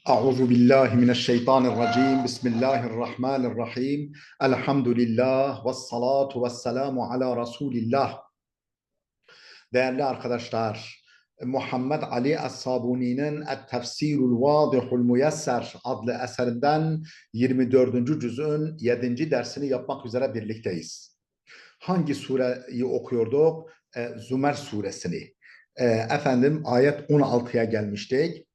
أعوذ بالله من الشيطان الرجيم بسم الله الرحمن الرحيم الحمد لله والصلاة والسلام على رسول الله. Değerli arkadaşlar, Muhammed Ali Es-Sabuni'nin Et-Tefsirul Vadihul Müyesser adlı eserinden 24. cüzün 7. dersini yapmak üzere birlikteyiz. Hangi sureyi okuyorduk? Zümer suresini. Ayet 16'ya gelmiştik.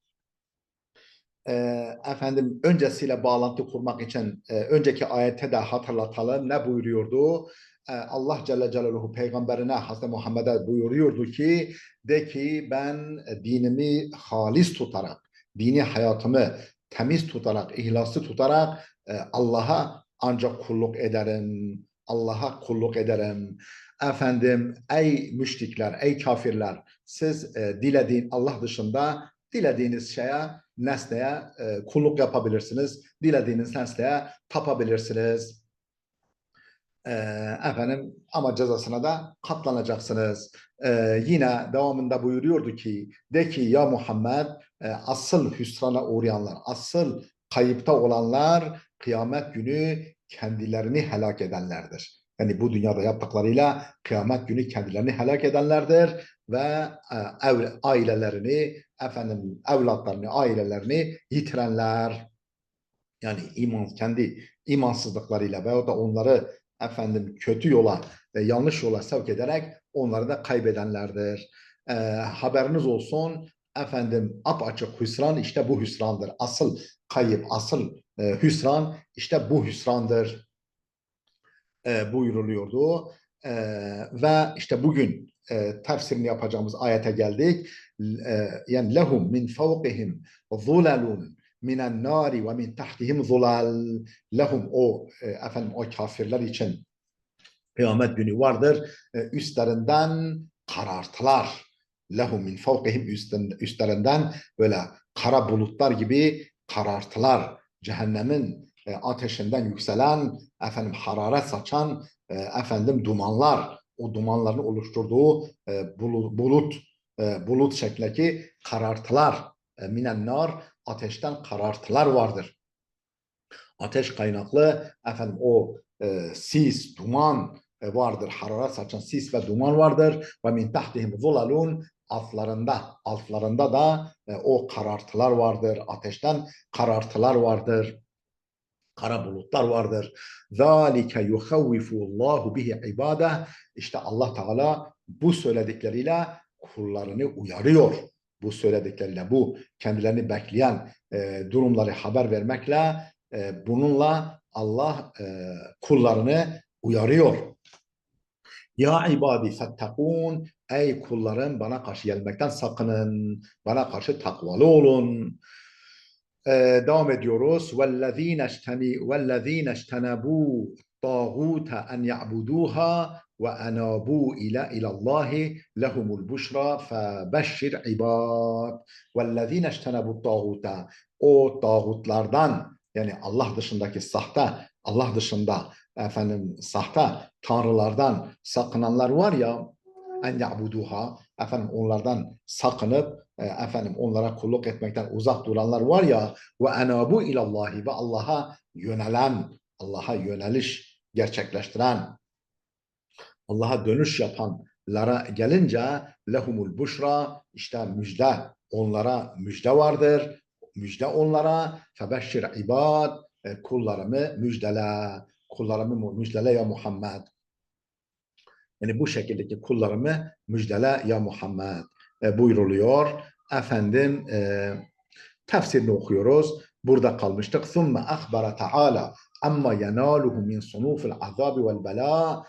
Efendim öncesiyle bağlantı kurmak için önceki ayette de hatırlatalım. Ne buyuruyordu? Allah Celle Celaluhu peygamberine Hazreti Muhammed'e buyuruyordu ki de ki ben dinimi halis tutarak, dini hayatımı temiz tutarak, ihlaslı tutarak Allah'a ancak kulluk ederim. Allah'a kulluk ederim. Efendim ey müşrikler, ey kafirler siz dilediğin Allah dışında dilediğiniz şeye nesneye kulluk yapabilirsiniz. Dilediğiniz nesneye tapabilirsiniz. Efendim ama cezasına da katlanacaksınız. Yine devamında buyuruyordu ki de ki ya Muhammed asıl hüsrana uğrayanlar, asıl kayıpta olanlar kıyamet günü kendilerini helak edenlerdir. Yani bu dünyada yaptıklarıyla kıyamet günü kendilerini helak edenlerdir ve ailelerini, efendim evlatlarını, ailelerini yitirenler. Yani kendi imansızlıklarıyla veyahut da onları efendim kötü yola ve yanlış yola sevk ederek onları da kaybedenlerdir. Haberiniz olsun efendim apaçık hüsran işte bu hüsrandır. Asıl kayıp, asıl hüsran işte bu hüsrandır buyuruluyordu. Ve işte bugün tefsirini yapacağımız ayete geldik. Yani lehum min fawqihim zulalun minen nari ve min tahtihim zulal. Lehum efendim o kafirler için kıyamet günü vardır. Üstlerinden karartılar. Lehum min fawqihim üstlerinden böyle kara bulutlar gibi karartılar. Cehennemin ateşinden yükselen, efendim hararet saçan efendim dumanlar, o dumanların oluşturduğu bulut şeklindeki karartılar, minen nar ateşten karartılar vardır. Ateş kaynaklı efendim o sis, duman vardır. Hararet saçan sis ve duman vardır. Ve min tahtihim zulalun altlarında da o karartılar vardır. Ateşten karartılar vardır. Kara bulutlar vardır. Zalike yuhavvifullahu bihi ibade. İşte Allah Teala bu söyledikleriyle kullarını uyarıyor. Bu söyledikleriyle, bu kendilerini bekleyen durumları haber vermekle, bununla Allah kullarını uyarıyor. Ya ibadi fettekûn. Ey kullarım bana karşı gelmekten sakının. Bana karşı takvalı olun. Devam ediyoruz. وَالَّذ۪ينَ اجْتَنَبُوا طَاغُوتَ أَنْ يَعْبُدُوهَا وَأَنَابُوا إِلَى اللّٰهِ لَهُمُ الْبُشْرَى فَبَشِّرْ عِبَادٍ. وَالَّذ۪ينَ اجْتَنَبُوا الطَّاغُوتَ. O tağutlardan, yani Allah dışındaki sahte, Allah dışında efendim sahte tanrılardan sakınanlar var ya, en ya'buduha, efendim onlardan sakınıp efendim onlara kulluk etmekten uzak duranlar var ya, ve enabu ilallahi, ve Allah'a yönelen, Allah'a yöneliş gerçekleştiren, Allah'a dönüş yapanlara gelince lehumul buşra, işte müjde, onlara müjde vardır. Müjde onlara. Febeşşir ibad, kullarımı müjdele. Kullarımı müjdele ya Muhammed. Yani bu şekildeki kullarımı müjdele ya Muhammed buyruluyor. Efendim tefsirini okuyoruz. Burada kalmıştık. ثُمَّ أَخْبَرَ تَعَالَى أَمَّا يَنَالُهُ مِنْ صُنُوفِ الْعَذَابِ وَالْبَلَاءِ.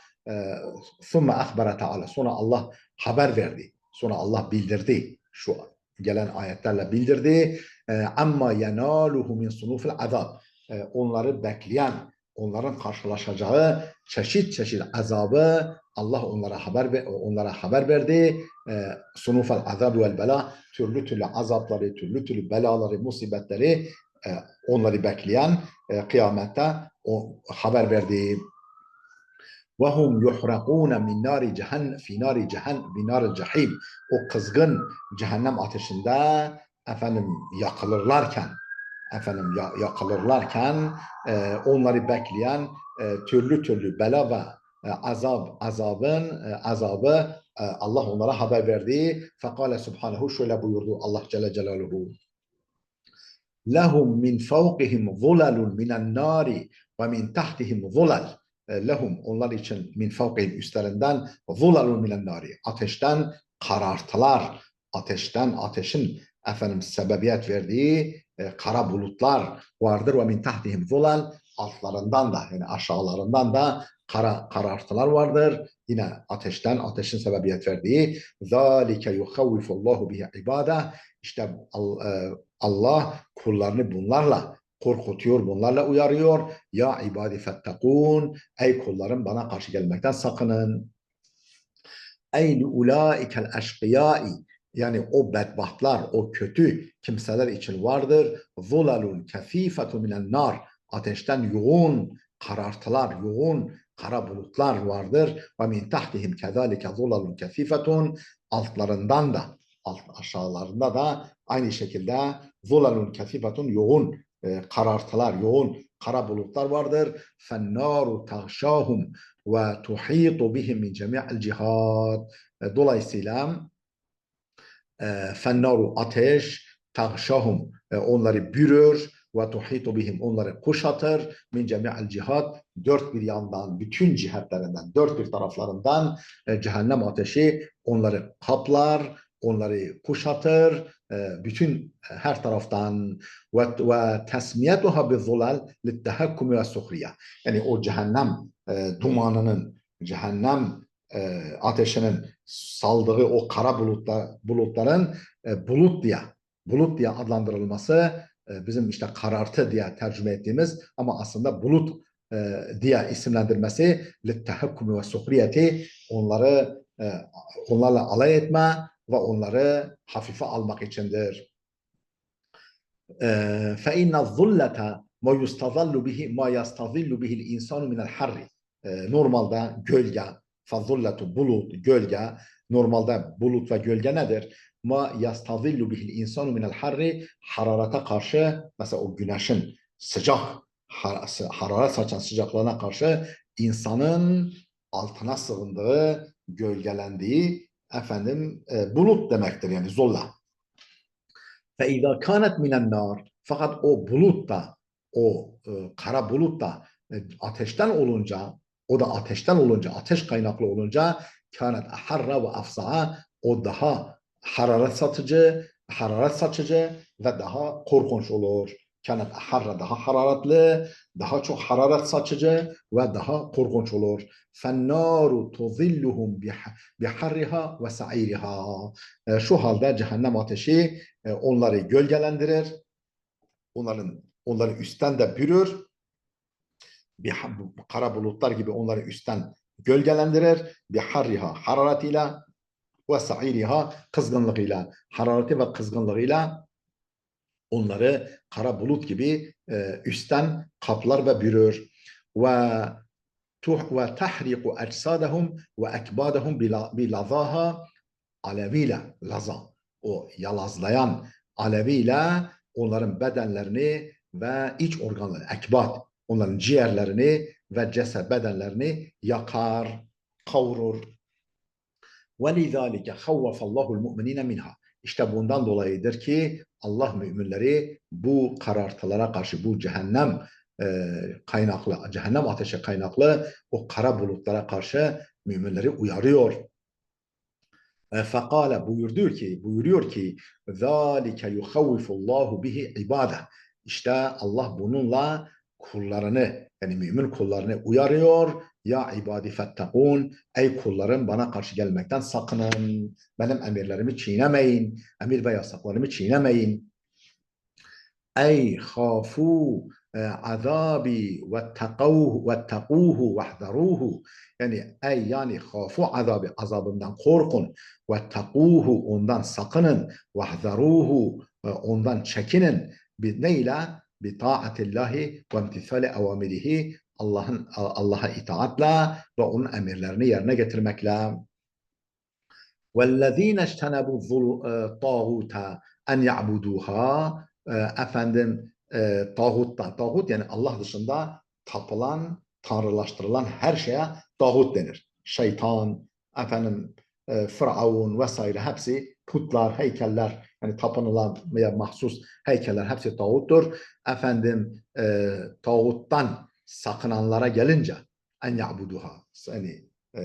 ثُمَّ أَخْبَرَ تَعَالَى. Sonra Allah haber verdi. Sonra Allah bildirdi. Şu gelen ayetlerle bildirdi. أَمَّا يَنَالُهُ مِنْ صُنُوفِ الْعَذَابِ. Onları bekleyen, onların karşılaşacağı çeşit çeşit azabı Allah onlara haber verdi. Sunufel azab vel bela, türlü türlü azapları, türlü türlü belaları, musibetleri onları bekleyen kıyamette o haber verdi. Ve hum yuhraqun min nari cehennem fi nari cehim. O kızgın cehennem ateşinde efendim yakılırlarken, yakalarlarken onları bekleyen türlü türlü bela ve azabı Allah onlara haber verdi. Fekale Subhanehu, şöyle buyurdu Allah Celle Celaluhu. Lehum min fawqihim zulalun minen nari ve min tahtihim zulal. Lehum, onlar için, min fawqihim, üstlerinden, zulalun minen nari, ateşten karartılar. Ateşin sebebiyet verdiği kara bulutlar vardır. Ve min tahtihim zulal, altlarından da, yani aşağılarından da karartılar vardır. Yine ateşin sebebiyet verdiği. Zalike yuhavvifullahu bihi ibade. İşte Allah kullarını bunlarla korkutuyor, bunlarla uyarıyor. Ya ibadi fettekûn, ey kullarım, bana karşı gelmekten sakının. Ey ulaikel eşkıyai, yani o bedbahtlar, o kötü kimseler için vardır. Zulalun kefifetu minen nar, ateşten yoğun karartılar, yoğun kara bulutlar vardır. Ve min tahtihim kezalike zulalun kefifetun, altlarından da, aşağılarında da aynı şekilde zulalun kefifetun, yoğun karartılar, yoğun kara bulutlar vardır. Fennaru tahşahum ve tuhitu bihim min cemi'il cihad. Dolayısıyla fennaru, ateş, tahşahum, onları bürür ve tuhitu bihim, onları kuşatır, min cemi'il cihad, dört bir yandan, bütün cihetlerinden, dört bir taraflarından cehennem ateşi onları kaplar, onları kuşatır, bütün her taraftan. Ve tesmiyetuha bizulal littehakkumi ve suhriye, yani o cehennem dumanının, cehennem ateşinin saldığı o kara bulutların bulut diye adlandırılması, bizim işte karartı diye tercüme ettiğimiz ama aslında bulut diye isimlendirmesi, littehakkumi ve suhriyeti, onlarla alay etme ve onları hafife almak içindir. فَاِنَّ الظُّلَّةَ مَا يَسْتَظِلُّ بِهِ الْاِنْسَانُ مِنَ الْحَرِّ. Normalde gölge, fazulletu, bulut, gölge, normalde bulut ve gölge nedir? Ma yastazillu bihil insanu minel harri, hararete karşı, mesela o güneşin sıcak, hararet saçan sıcaklığına karşı insanın altına sığındığı, gölgelendiği bulut demektir, yani zolla. فَاِذَا كَانَتْ مِنَ النَّارِ, fakat o bulut da, o kara bulut da ateşten olunca, o da ateşten olunca, ateş kaynaklı olunca, كَانَتْ اَحَرَّ وَاَفْزَعَ, o daha hararet saçıcı ve daha korkunç olur. كَانَتْ اَحَرَّ, daha hararetli, daha çok hararet saçıcı ve daha korkunç olur. فَالنَّارُ تُظِلُّهُمْ بِحَرِّهَا وَسَعِيرِهَا. Şu halde cehennem ateşi onları gölgelendirir, onları üstten de bürür, kara bulutlar gibi onları üstten gölgelendirir, biharriha, hararetiyle, ve sa'iriha, kızgınlığıyla, harareti ve kızgınlığıyla onları kara bulut gibi üstten kaplar ve bürür. Ve tahriku ecsadahum ve ekbadahum bilazaha, aleviyle, laza, o yalazlayan aleviyle onların bedenlerini ve iç organları, ekbat, onların ciğerlerini ve bedenlerini yakar, kavurur. وَلِذَٰلِكَ خَوَّفَ اللّٰهُ الْمُؤْمِنِينَ مِنْهَا. İşte bundan dolayıdır ki Allah müminleri bu karartılara karşı, bu cehennem ateşe kaynaklı o kara bulutlara karşı müminleri uyarıyor. Fekale, buyuruyor ki zâlike yuhavvifullahu bihi ibâde. İşte Allah bununla kullarını, yani mümin kullarını uyarıyor. Ya ibadi fettekûn, ey kullarım, bana karşı gelmekten sakının. Benim emirlerimi çiğnemeyin. Emir ve yasaklarımı çiğnemeyin. Ey khafû azabi vettekûhu vehderuhu. Yani khafu azabi, azabından korkun, vettekûhu, ondan sakının, vehderuhu, ondan çekinin. Neyle? Bi taatillahi ve imtisali evamirihi, Allah'a itaatle ve onun emirlerini yerine getirmekle. وَالَّذ۪ينَ اجْتَنَبُوا الطَّاغُوتَ اَنْ يَعْبُدُوهَا. tağuttan. Tağut yani Allah dışında tapılan, tanrılaştırılan her şeye tağut denir. Şeytan, efendim, Firavun vesaire hepsi putlar, heykeller, yani tapınılmaya mahsus heykeller hepsi tağuttur. Efendim, tağuttan sakınanlara gelince en ya'buduha, yani e,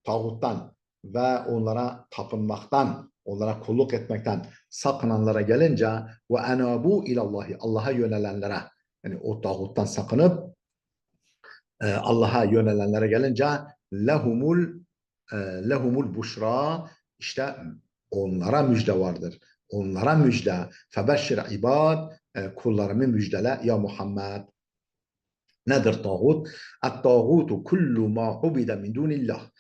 tağuttan ve onlara tapınmaktan, onlara kulluk etmekten sakınanlara gelince ve enabu ilallahi, Allah'a yönelenlere, yani o tağuttan sakınıp Allah'a yönelenlere gelince lehumul lehumul buşra, işte onlara müjde vardır. Onlara müjde. Febeşşir ibad, kullarımı müjdele ya Muhammed. Nedir tağut? Et-tağutu kullu ma ubide min dunillah.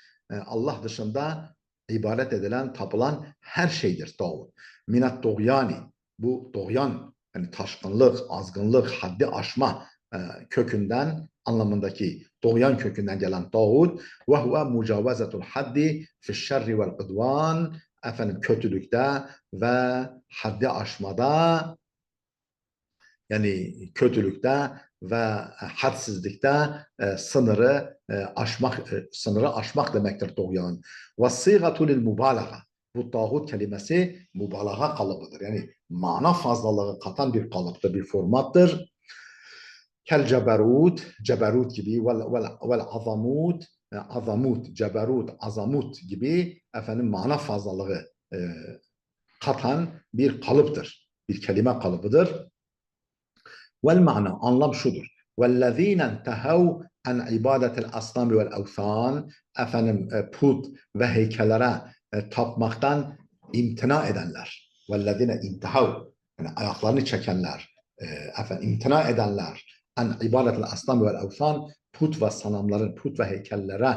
Allah dışında ibadet edilen, tapılan her şeydir tağut. Minet tuğyani. Bu tuğyan, yani taşkınlık, azgınlık, haddi aşma kökünden, anlamındaki tuğyan kökünden gelen tağut. Ve huve mucavazetul haddi fi'ş-şerri vel udvan. Efendim, kötülükte ve haddi aşmada, yani kötülükte ve hadsizlikte sınırı aşmak demektir tuğyan. Ve sîgatu lil mubalağa. Bu tağut kelimesi mübalağa kalıbıdır. Yani mana fazlalığı katan bir kalıptır, bir formattır. Kel ceberut, ceberut gibi, vel azamut, azamut, ceberut, azamut gibi efendim mana fazlalığı katan bir kalıptır. Bir kelime kalıbıdır. Vel mana, anlam şudur. وَالَّذ۪ينَ انْتَهَوْا عَنْ عِبَادَةِ الْأَصْنَامِ وَالْاَوْثَانِ, efendim, put ve heykellere tapmaktan imtina edenler. وَالَّذ۪ينَ انْتَهَوْا, yani ayaklarını çekenler, efendim, imtina edenler. عَنْ عِبَادَةِ الْأَصْنَامِ وَالْاَوْثَانِ, put ve sanamların, put ve heykellere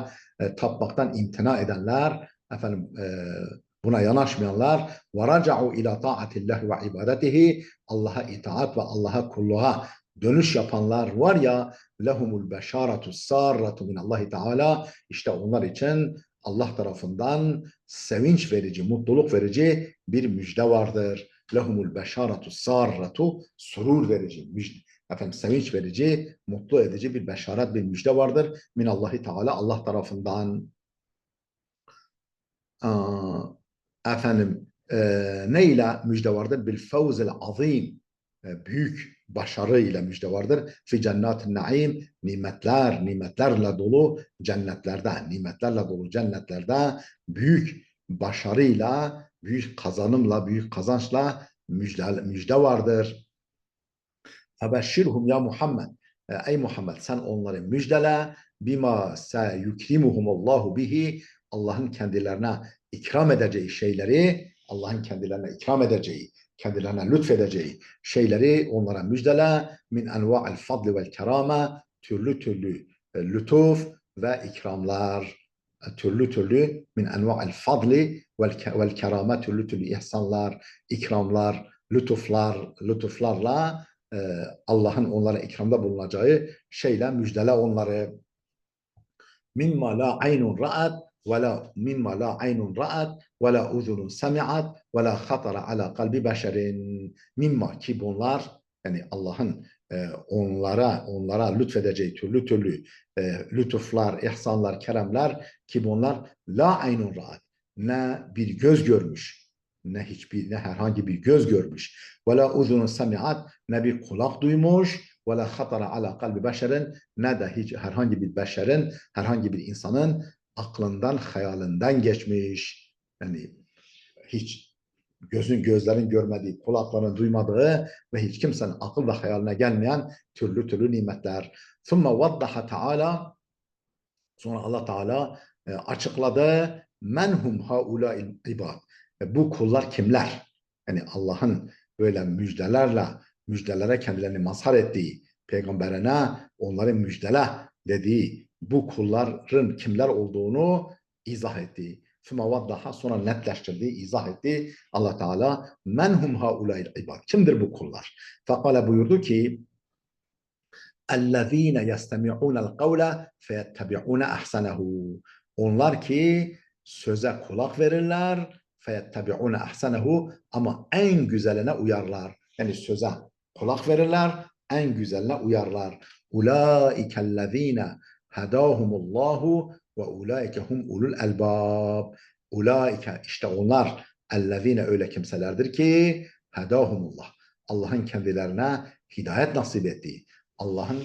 tapmaktan imtina edenler, efendim, buna yanaşmayanlar. وَرَجَعُوا اِلَى طَاعَةِ اللّٰهِ وَعِبَادَتِهِ, Allah'a itaat ve Allah'a kulluğa dönüş yapanlar var ya, lehumul beşaratu sarratu minallahi teala, işte onlar için Allah tarafından sevinç verici, mutluluk verici bir müjde vardır. Lehumul beşaratu sarratu, surur verici, müjde, efendim, sevinç verici, mutlu edici bir beşaret, bir müjde vardır. Minallahi teala, Allah tarafından. Efendim, ne ile müjde vardır? Bil fevzel azim, büyük başarı ile müjde vardır. Fi cennet-i naim, nimetlerle dolu cennetlerde, nimetlerle dolu cennetlerde büyük başarıyla, büyük kazanımla, büyük kazançla müjde vardır. Febeşşirhum ya Muhammed. Ey Muhammed, sen onları müjdele. Bima seyukrimuhumullahu bihi, Allah'ın kendilerine ikram edeceği şeyleri, Allah'ın kendilerine ikram edeceği, kendilerine lütfedeceği şeyleri onlara müjdele. Min enva'il fadli vel kerame, türlü türlü lütuf ve ikramlar, türlü türlü min enva'il fadli vel kerame, türlü türlü ihsanlar, ikramlar, lütuflarla Allah'ın onlara ikramda bulunacağı şeyle müjdele onları. Mimma la aynun ra'at ve la mimma la aynun ra'at ve la uzunun semi'at ve la hatara ala kalbi beşerin. Mimma, ki bunlar, yani Allah'ın onlara lütfedeceği türlü türlü lütuflar, ihsanlar, keremler, ki bunlar la aynun ra'at, ne bir göz görmüş, ne herhangi bir göz görmüş. Ve la uzunun semi'at, ne bir kulak duymuş. Ve la hatara ala kalbi beşerin, ne de hiç herhangi bir beşerin, herhangi bir insanın aklından, hayalinden geçmiş. Yani hiç gözlerin görmediği, kulakların duymadığı ve hiç kimsenin akıl ve hayaline gelmeyen türlü türlü nimetler. Thumma vaddaha Teala, sonra Allah Teala açıkladı. Menhum haulâil ibad. Bu kullar kimler? Yani Allah'ın böyle müjdelere kendilerini mazhar ettiği, peygamberine onları müjdele dediği bu kulların kimler olduğunu izah etti. Daha sonra netleştirdi, izah etti Allah Teala. Menhum haulâil ibad. Kimdir bu kullar? Fekale, buyurdu ki, اَلَّذ۪ينَ يَسْتَمِعُونَ الْقَوْلَ فَيَتَّبِعُونَ اَحْسَنَهُ. Onlar ki söze kulak verirler, فَيَتَّبِعُونَ اَحْسَنَهُ, ama en güzeline uyarlar. Yani söze kulak verirler, en güzeline uyarlar. Ulaikellezine hedahumullahu ve ulaike hum ulul elbab. Ulaike işte onlar ellezine öyle kimselerdir ki hedahumullah. Allah'ın kendilerine hidayet nasip ettiği, Allah'ın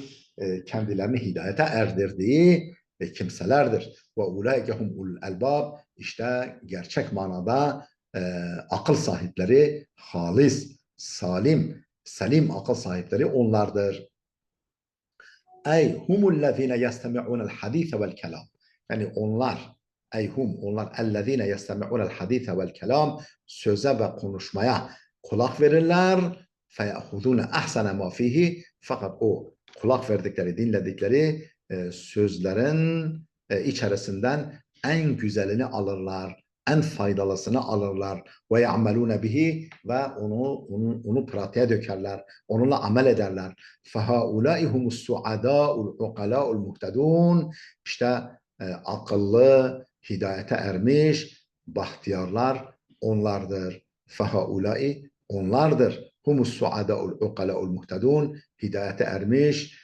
kendilerini hidayete erdirdiği kimselerdir. Ve ulaike hum ulul elbab. İşte gerçek manada akıl sahipleri, halis, salim, selim akıl sahipleri onlardır. Ey humullezine yestemi'unel hadise vel kelam. Yani onlar, ey hum, onlar ellezine yestemi'unel hadise vel kelam, söze ve konuşmaya kulak verirler. Feyahudune ahsene ma fihi. Fakat o kulak verdikleri, dinledikleri sözlerin içerisinden en güzelini alırlar, en faydalısını alırlar ve ya'melune bihi ve onu pratiğe dökerler, onunla amel ederler. فَهَاُولَٰئِ هُمُ السُّعَدَاءُ الْعُقَلَاءُ الْمُهْتَدُونَ. İşte akıllı, hidayete ermiş, bahtiyarlar onlardır. فَهَاُولَٰئِ onlardır. هُمُ السُّعَدَاءُ الْعُقَلَاءُ الْمُهْتَدُونَ. Hidayete ermiş,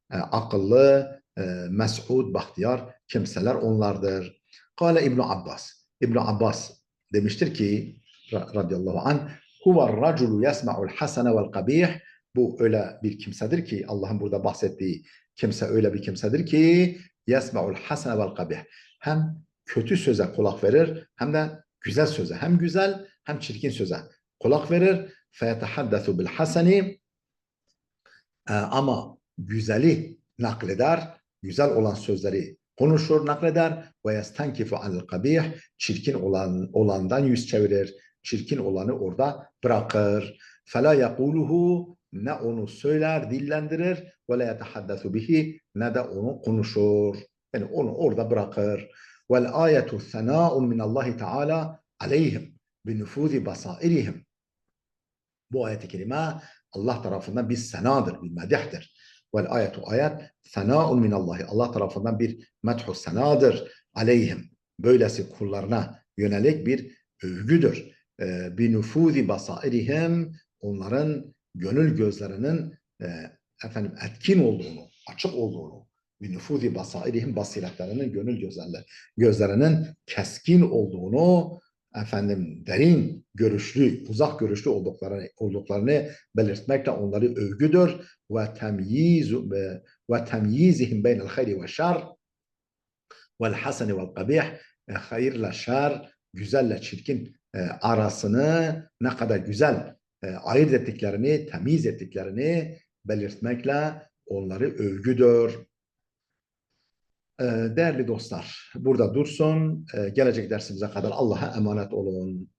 akıllı, mes'ud, bahtiyar kimseler onlardır. Kale İbn Abbas. İbn Abbas demiştir ki radıyallahu anh huver raculu yesma'ul hasene vel kabih. Bu öyle bir kimsedir ki Allah'ın burada bahsettiği kimse öyle bir kimsedir ki yesma'ul hasene vel kabih. Hem kötü söze kulak verir hem de güzel söze. Hem güzel hem çirkin söze kulak verir. Feyetehaddesu bil haseni. Ama güzeli nakleder, güzel olan sözleri konuşur, nakleder ve yestenkifu anil kabih. Çirkin olandan yüz çevirir. Çirkin olanı orada bırakır. Fela yekuluhu, ne onu söyler, dillendirir ve la yetehaddesu bihi, ne de onu konuşur. Yani onu orada bırakır. Vel ayetu sena'un minallahi teala aleyhim bi nüfuzi basairihim. Bu ayet-i kerime Allah tarafından bir senadır, bir medihtir. Vel ayetu ayet sena'un minallahi. Allah tarafından bir medhu senadır aleyhim. Böylesi kullarına yönelik bir övgüdür. Bi nüfuzi basairihim, onların gönül gözlerinin etkin olduğunu, açık olduğunu, bi nüfuzi basairihim, basiretlerinin, gönül gözlerinin keskin olduğunu, derin görüşlü, uzak görüşlü olduklarını belirtmekle onları övgüdür. Ve temyizihim beynel hayri ve şer vel haseni vel kabih. Hayırla şer, güzelle çirkin arasını ne kadar güzel ayırt ettiklerini, temiz ettiklerini belirtmekle onları övgüdür. Değerli dostlar, burada dursun. Gelecek dersimize kadar Allah'a emanet olun.